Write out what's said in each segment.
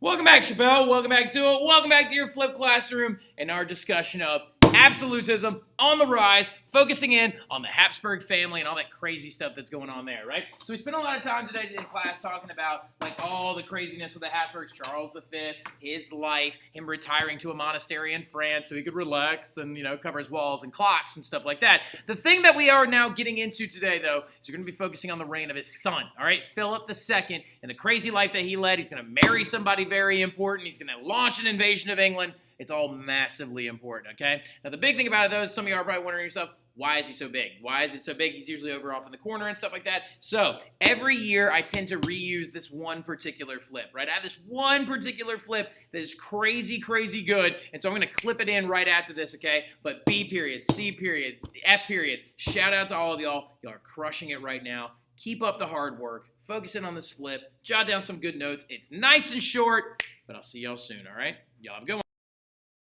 Welcome back, Chappelle. Welcome back to it. Welcome back to your Flip Classroom and our discussion of absolutism on the rise, focusing in on the Habsburg family and all that crazy stuff that's going on there, right? So we spent a lot of time today in class talking about like all the craziness with the Habsburgs, Charles V, his life, him retiring to a monastery in France so he could relax and, cover his walls and clocks and stuff like that. The thing that we are now getting into today, though, is we're going to be focusing on the reign of his son, all right? Philip II and the crazy life that he led. He's going to marry somebody very important. He's going to launch an invasion of England. It's all massively important, okay? Now, the big thing about it, though, is some of you are probably wondering yourself, why is he so big? Why is it so big? He's usually over off in the corner and stuff like that. So, every year, I tend to reuse this one particular flip, right? I have this one particular flip that is crazy, crazy good, and so I'm going to clip it in right after this, okay? But B period, C period, F period, shout out to all of y'all. Y'all are crushing it right now. Keep up the hard work. Focus in on this flip. Jot down some good notes. It's nice and short, but I'll see y'all soon, all right? Y'all have a good one.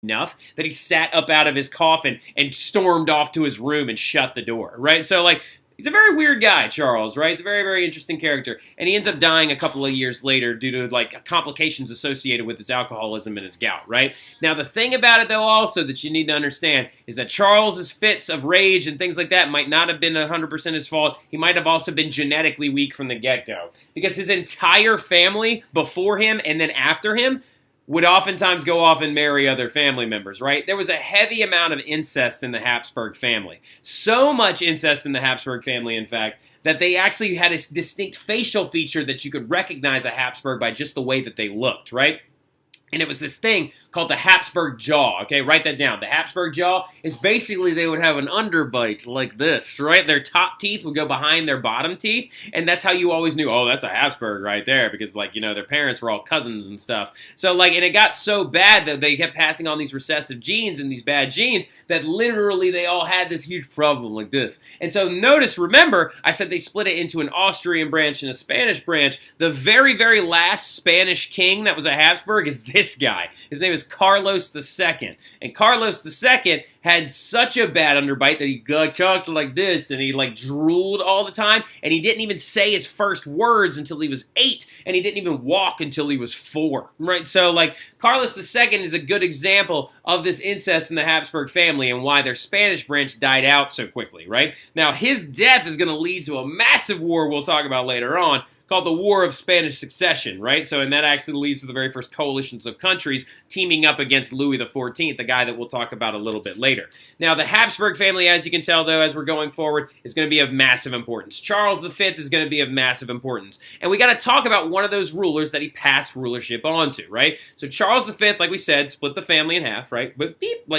Enough that he sat up out of his coffin and stormed off to his room and shut the door, right? So, he's a very weird guy, Charles, right? He's a very, very interesting character. And he ends up dying a couple of years later due to, complications associated with his alcoholism and his gout, right? Now, the thing about it, though, also that you need to understand is that Charles's fits of rage and things like that might not have been 100% his fault. He might have also been genetically weak from the get-go. Because his entire family before him and then after him would oftentimes go off and marry other family members, right? There was a heavy amount of incest in the Habsburg family. So much incest in the Habsburg family, in fact, that they actually had a distinct facial feature that you could recognize a Habsburg by just the way that they looked, right? And it was this thing called the Habsburg jaw, okay? Write that down. The Habsburg jaw is basically they would have an underbite like this, right? Their top teeth would go behind their bottom teeth, and that's how you always knew, oh, that's a Habsburg right there, because, their parents were all cousins and stuff. So, and it got so bad that they kept passing on these recessive genes and these bad genes that literally they all had this huge problem like this. And so remember, I said they split it into an Austrian branch and a Spanish branch. The very, very last Spanish king that was a Habsburg is this guy. His name is Carlos II. And Carlos II had such a bad underbite that he talked like this, and he drooled all the time, and he didn't even say his first words until he was 8, and he didn't even walk until he was 4, right? So, Carlos II is a good example of this incest in the Habsburg family and why their Spanish branch died out so quickly, right? Now, his death is going to lead to a massive war we'll talk about later on, called the War of Spanish Succession, right? So, and that actually leads to the very first coalitions of countries teaming up against Louis XIV, the guy that we'll talk about a little bit later. Now, the Habsburg family, as you can tell, though, as we're going forward, is going to be of massive importance. Charles V is going to be of massive importance. And we got to talk about one of those rulers that he passed rulership on to, right? So Charles V, like we said, split the family in half, right? But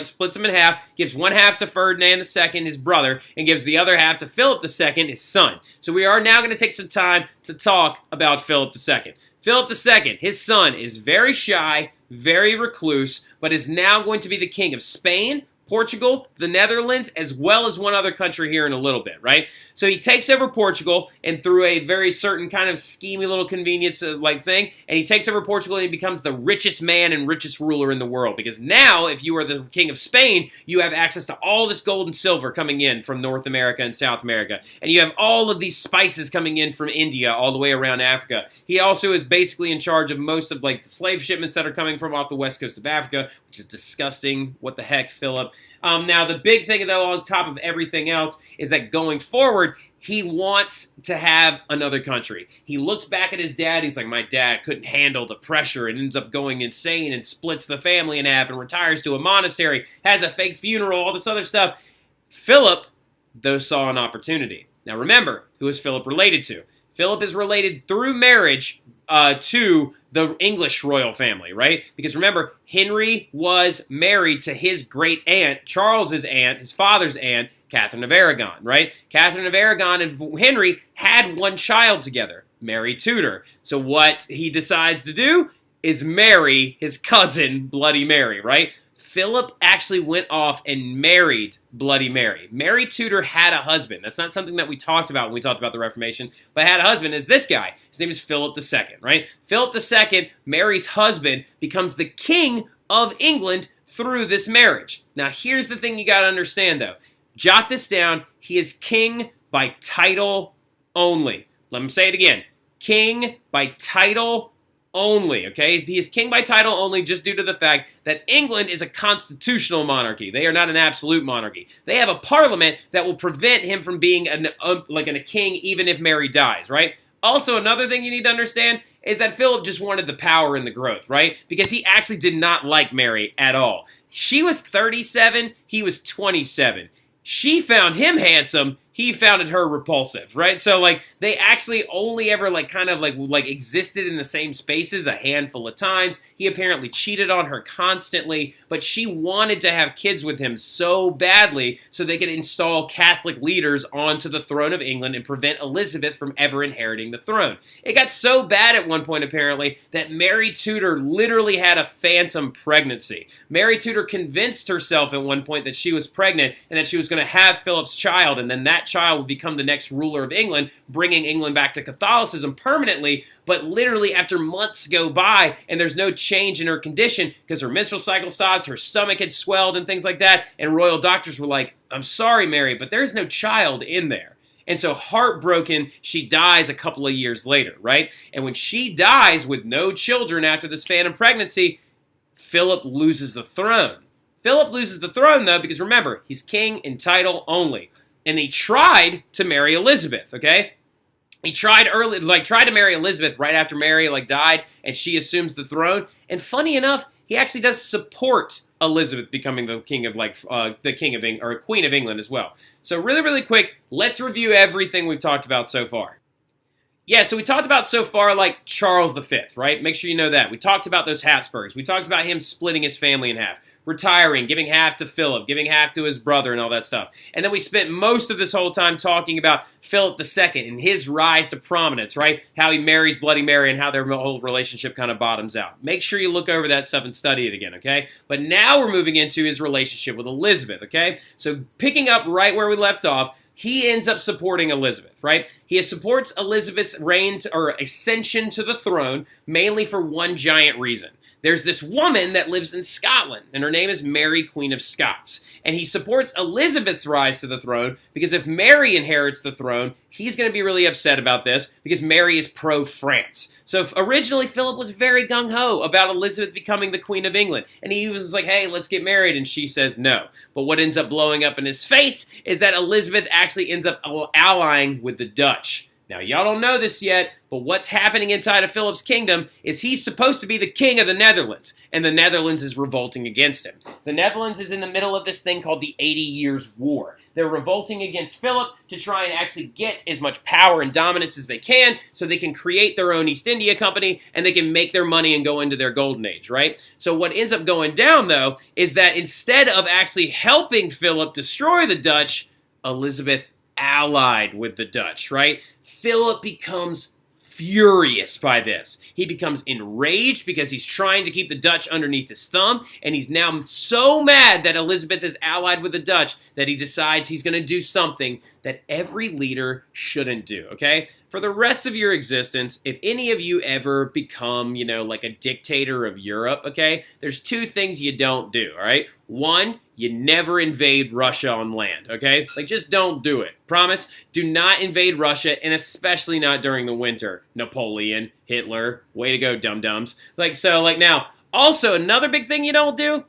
splits them in half, gives one half to Ferdinand II, his brother, and gives the other half to Philip II, his son. So we are now going to take some time to talk about Philip II. Philip II, his son, is very shy, very recluse, but is now going to be the king of Spain, Portugal, the Netherlands, as well as one other country here in a little bit, right? So he takes over Portugal, and through a very certain kind of schemy little convenience thing, and he takes over Portugal and he becomes the richest man and richest ruler in the world. Because now, if you are the king of Spain, you have access to all this gold and silver coming in from North America and South America. And you have all of these spices coming in from India all the way around Africa. He also is basically in charge of most of the slave shipments that are coming from off the west coast of Africa, which is disgusting. What the heck, Philip? Now, the big thing, though, on top of everything else, is that going forward, he wants to have another country. He looks back at his dad. He's like, my dad couldn't handle the pressure and ends up going insane and splits the family in half and retires to a monastery, has a fake funeral, all this other stuff. Philip, though, saw an opportunity. Now, remember, who is Philip related to? Philip is related through marriage to the English royal family, right? Because remember, Henry was married to his great aunt, Charles's aunt, his father's aunt, Catherine of Aragon, right? Catherine of Aragon and Henry had one child together, Mary Tudor. So what he decides to do is marry his cousin, Bloody Mary, right? Philip actually went off and married Bloody Mary. Mary Tudor had a husband. That's not something that we talked about when we talked about the Reformation, but had a husband. It's this guy. His name is Philip II, right? Philip II, Mary's husband, becomes the king of England through this marriage. Now, here's the thing you got to understand, though. Jot this down. He is king by title only. Let me say it again. King by title only, okay? He is king by title only just due to the fact that England is a constitutional monarchy. They are not an absolute monarchy. They have a parliament that will prevent him from being a king even if Mary dies, right? Also, another thing you need to understand is that Philip just wanted the power and the growth, right? Because he actually did not like Mary at all. She was 37, he was 27. She found him handsome, he found her repulsive, right? So, like, they actually only ever, like, kind of, like existed in the same spaces a handful of times. He apparently cheated on her constantly, but she wanted to have kids with him so badly so they could install Catholic leaders onto the throne of England and prevent Elizabeth from ever inheriting the throne. It got so bad at one point, apparently, that Mary Tudor literally had a phantom pregnancy. Mary Tudor convinced herself at one point that she was pregnant and that she was going to have Philip's child, and then that child would become the next ruler of England, bringing England back to Catholicism permanently. But literally after months go by and there's no change in her condition because her menstrual cycle stopped, her stomach had swelled and things like that, and royal doctors were like, I'm sorry, Mary, but there's no child in there. And so heartbroken, she dies a couple of years later, right? And when she dies with no children after this phantom pregnancy, Philip loses the throne. Philip loses the throne, though, because remember, he's king in title only. And he tried to marry Elizabeth, okay? He tried to marry Elizabeth right after Mary, died, and she assumes the throne. And funny enough, he actually does support Elizabeth becoming the king of, the king of England, or queen of England as well. So really, really quick, let's review everything we've talked about so far. Yeah, so we talked about so far, Charles V, right? Make sure you know that. We talked about those Habsburgs. We talked about him splitting his family in half, retiring, giving half to Philip, giving half to his brother, and all that stuff. And then we spent most of this whole time talking about Philip II and his rise to prominence, right? How he marries Bloody Mary and how their whole relationship kind of bottoms out. Make sure you look over that stuff and study it again, okay? But now we're moving into his relationship with Elizabeth, okay? So picking up right where we left off, he ends up supporting Elizabeth, right? He supports Elizabeth's reign or ascension to the throne, mainly for one giant reason. There's this woman that lives in Scotland, and her name is Mary, Queen of Scots. And he supports Elizabeth's rise to the throne because if Mary inherits the throne, he's going to be really upset about this because Mary is pro-France. So originally, Philip was very gung-ho about Elizabeth becoming the Queen of England. And he was like, hey, let's get married. And she says no. But what ends up blowing up in his face is that Elizabeth actually ends up allying with the Dutch. Now, y'all don't know this yet, but what's happening inside of Philip's kingdom is he's supposed to be the king of the Netherlands, and the Netherlands is revolting against him. The Netherlands is in the middle of this thing called the 80 Years' War. They're revolting against Philip to try and actually get as much power and dominance as they can so they can create their own East India Company and they can make their money and go into their golden age, right? So what ends up going down, though, is that instead of actually helping Philip destroy the Dutch, Elizabeth allied with the Dutch, right? Philip becomes furious by this. He becomes enraged because he's trying to keep the Dutch underneath his thumb, and he's now so mad that Elizabeth is allied with the Dutch that he decides he's going to do something that every leader shouldn't do, okay? For the rest of your existence, if any of you ever become, like a dictator of Europe, okay, there's two things you don't do, all right? One, you never invade Russia on land, okay? Just don't do it. Promise? Do not invade Russia, and especially not during the winter. Napoleon, Hitler, way to go, dum-dums. Now, also, another big thing you don't do,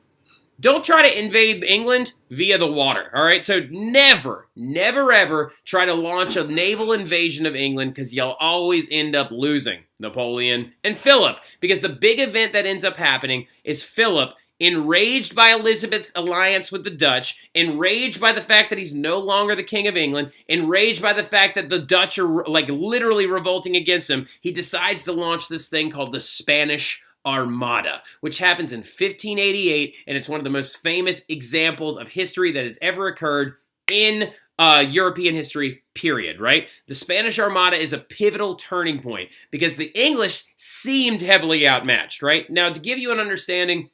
don't try to invade England via the water, all right? So never, ever try to launch a naval invasion of England because you'll always end up losing Napoleon and Philip, because the big event that ends up happening is Philip, enraged by Elizabeth's alliance with the Dutch, enraged by the fact that he's no longer the king of England, enraged by the fact that the Dutch are literally revolting against him, he decides to launch this thing called the Spanish Armada, which happens in 1588, and it's one of the most famous examples of history that has ever occurred in European history, period, right? The Spanish Armada is a pivotal turning point because the English seemed heavily outmatched, right? Now, to give you an understanding,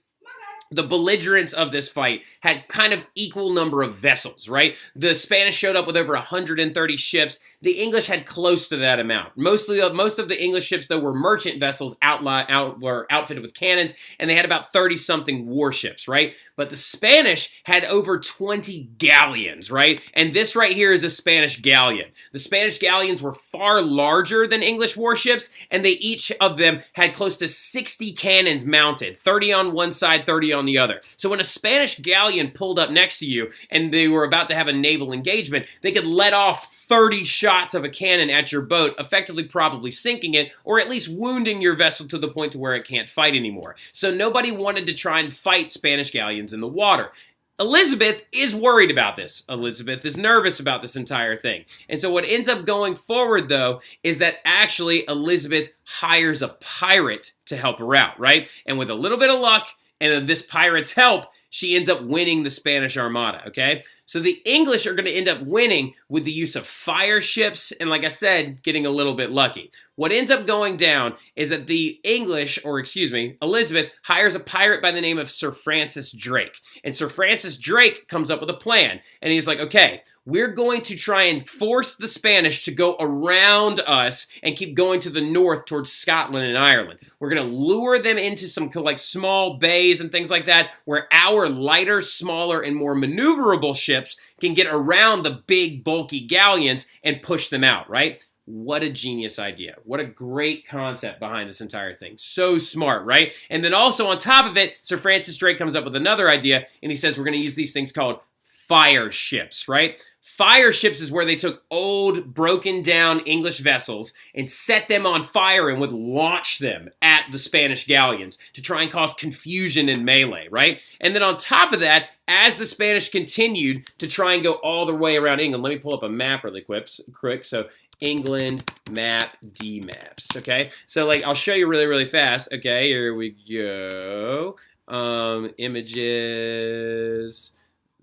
the belligerents of this fight had kind of equal number of vessels, right? The Spanish showed up with over 130 ships. The English had close to that amount. Most of the English ships, though, were merchant vessels were outfitted with cannons, and they had about 30-something warships, right? But the Spanish had over 20 galleons, right? And this right here is a Spanish galleon. The Spanish galleons were far larger than English warships, and they each of them had close to 60 cannons mounted, 30 on one side, 30 on the other. So when a Spanish galleon pulled up next to you and they were about to have a naval engagement, they could let off 30 shots of a cannon at your boat, effectively probably sinking it, or at least wounding your vessel to the point to where it can't fight anymore. So nobody wanted to try and fight Spanish galleons in the water. Elizabeth is worried about this. Elizabeth is nervous about this entire thing. And so what ends up going forward, though, is that actually Elizabeth hires a pirate to help her out, right? And with a little bit of luck and this pirate's help, she ends up winning the Spanish Armada, okay? So the English are going to end up winning with the use of fire ships and, like I said, getting a little bit lucky. What ends up going down is that the English, or excuse me, Elizabeth, hires a pirate by the name of Sir Francis Drake. And Sir Francis Drake comes up with a plan. And he's like, okay, we're going to try and force the Spanish to go around us and keep going to the north towards Scotland and Ireland. We're going to lure them into some like small bays and things like that where our lighter, smaller, and more maneuverable ships can get around the big, bulky galleons and push them out, right? What a genius idea. What a great concept behind this entire thing. So smart, right? And then also on top of it, Sir Francis Drake comes up with another idea, and he says we're going to use these things called fire ships, right? Fire ships is where they took old, broken down English vessels and set them on fire and would launch them at the Spanish galleons to try and cause confusion and melee, right? And then on top of that, as the Spanish continued to try and go all the way around England, let me pull up a map really quick. So England map D maps, okay? So like I'll show you really, really fast. Okay, here we go. Images.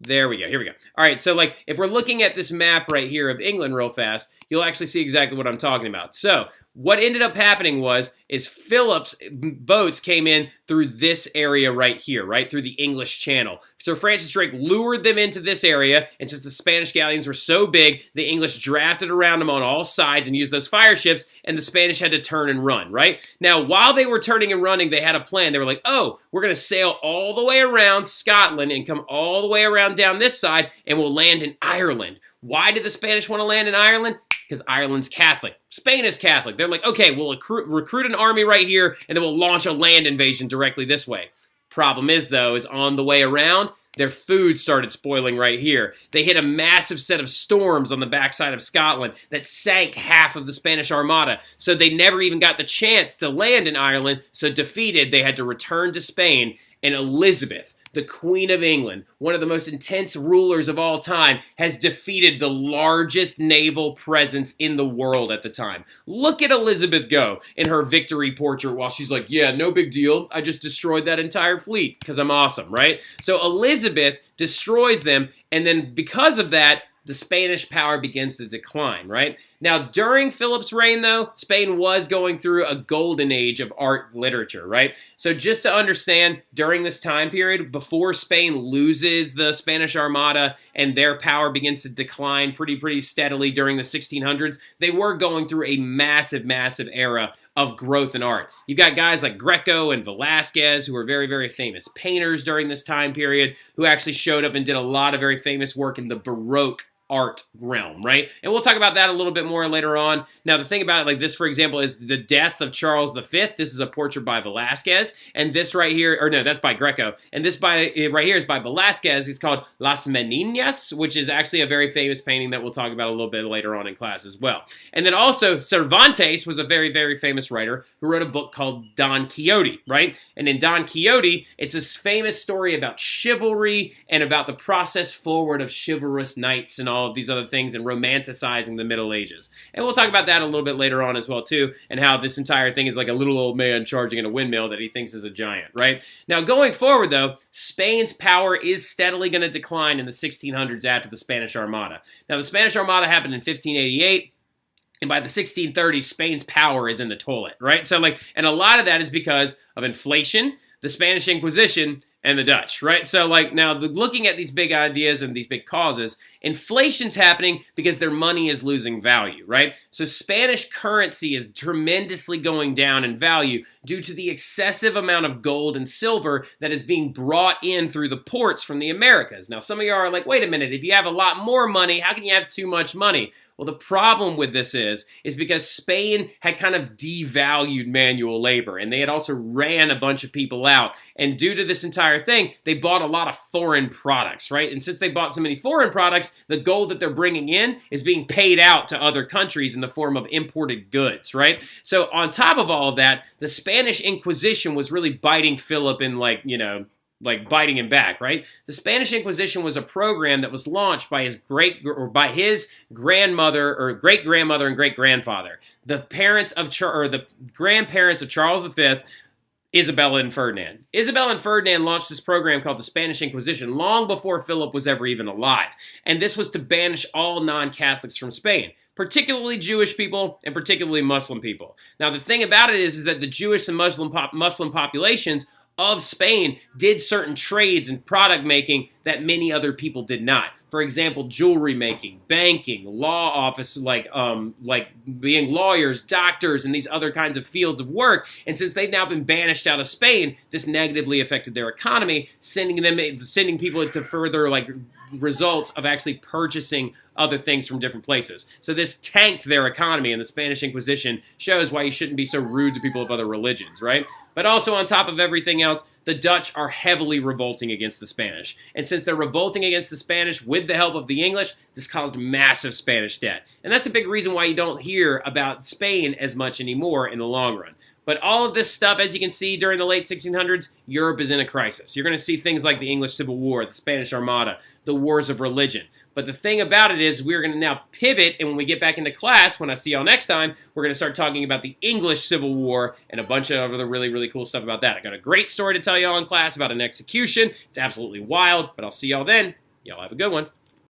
There we go. Here we go. All right, so like if we're looking at this map right here of England real fast, you'll actually see exactly what I'm talking about. So what ended up happening is Philip's boats came in through this area right here, right through the English Channel. Sir Francis Drake lured them into this area, and since the Spanish galleons were so big, the English drafted around them on all sides and used those fire ships, and the Spanish had to turn and run, right? Now, while they were turning and running, they had a plan. They were like, oh, we're going to sail all the way around Scotland and come all the way around down this side, and we'll land in Ireland. Why did the Spanish want to land in Ireland? Because Ireland's Catholic. Spain is Catholic. They're like, okay, we'll recruit an army right here, and then we'll launch a land invasion directly this way. Problem is, though, is on the way around, their food started spoiling right here. They hit a massive set of storms on the backside of Scotland that sank half of the Spanish Armada, so they never even got the chance to land in Ireland, so defeated, they had to return to Spain, and Elizabeth, the Queen of England, one of the most intense rulers of all time, has defeated the largest naval presence in the world at the time. Look at Elizabeth go in her victory portrait while she's like, yeah, no big deal. I just destroyed that entire fleet because I'm awesome, right? So Elizabeth destroys them, and then because of that, the Spanish power begins to decline, right? Now, during Philip's reign, though, Spain was going through a golden age of art and literature, right? So just to understand, during this time period, before Spain loses the Spanish Armada and their power begins to decline pretty steadily during the 1600s, they were going through a massive, massive era of growth in art. You've got guys like Greco and Velázquez, who were very, very famous painters during this time period, who actually showed up and did a lot of very famous work in the Baroque art realm, right? And we'll talk about that a little bit more later on. Now, the thing about it, like this, for example, is the death of Charles V. This is a portrait by Velázquez, and this right here, or no, that's by Greco, and this right here is by Velázquez. It's called Las Meninas, which is actually a very famous painting that we'll talk about a little bit later on in class as well. And then also, Cervantes was a very, very famous writer who wrote a book called Don Quixote, right? And in Don Quixote, it's this famous story about chivalry and about the process forward of chivalrous knights and all of these other things and romanticizing the Middle Ages. And we'll talk about that a little bit later on as well too, and how this entire thing is like a little old man charging in a windmill that he thinks is a giant, right? Now going forward though, Spain's power is steadily going to decline in the 1600s after the Spanish Armada. Now the Spanish Armada happened in 1588, and by the 1630s, Spain's power is in the toilet, right? So like, and a lot of that is because of inflation, the Spanish Inquisition, and the Dutch, right? So like now looking at these big ideas and these big causes, Inflation's happening because their money is losing value, right? So Spanish currency is tremendously going down in value due to the excessive amount of gold and silver that is being brought in through the ports from the Americas. Now, some of you are like, wait a minute, if you have a lot more money, how can you have too much money? Well, the problem with this is because Spain had kind of devalued manual labor, and they had also ran a bunch of people out. And due to this entire thing, they bought a lot of foreign products, right? And since they bought so many foreign products, the gold that they're bringing in is being paid out to other countries in the form of imported goods, right? So on top of all of that, the Spanish Inquisition was really biting Philip in like biting him back, right? The Spanish Inquisition was a program that was launched by his grandmother or great grandmother and great grandfather, the grandparents of Charles V, Isabella and Ferdinand. Isabella and Ferdinand launched this program called the Spanish Inquisition long before Philip was ever even alive, and this was to banish all non-Catholics from Spain, particularly Jewish people and particularly Muslim people. Now, the thing about it is that the Jewish and Muslim populations of Spain did certain trades and product making that many other people did not. For example, jewelry making, banking, law office, like being lawyers, doctors, and these other kinds of fields of work. And since they've now been banished out of Spain, this negatively affected their economy, sending people into further results of actually purchasing other things from different places. So this tanked their economy, and the Spanish Inquisition shows why you shouldn't be so rude to people of other religions, right? But also on top of everything else, the Dutch are heavily revolting against the Spanish. And since they're revolting against the Spanish with the help of the English, this caused massive Spanish debt. And that's a big reason why you don't hear about Spain as much anymore in the long run. But all of this stuff, as you can see, during the late 1600s, Europe is in a crisis. You're going to see things like the English Civil War, the Spanish Armada, the wars of religion. But the thing about it is we're going to now pivot, and when we get back into class, when I see y'all next time, we're going to start talking about the English Civil War and a bunch of other really, really cool stuff about that. I got a great story to tell y'all in class about an execution. It's absolutely wild, but I'll see y'all then. Y'all have a good one.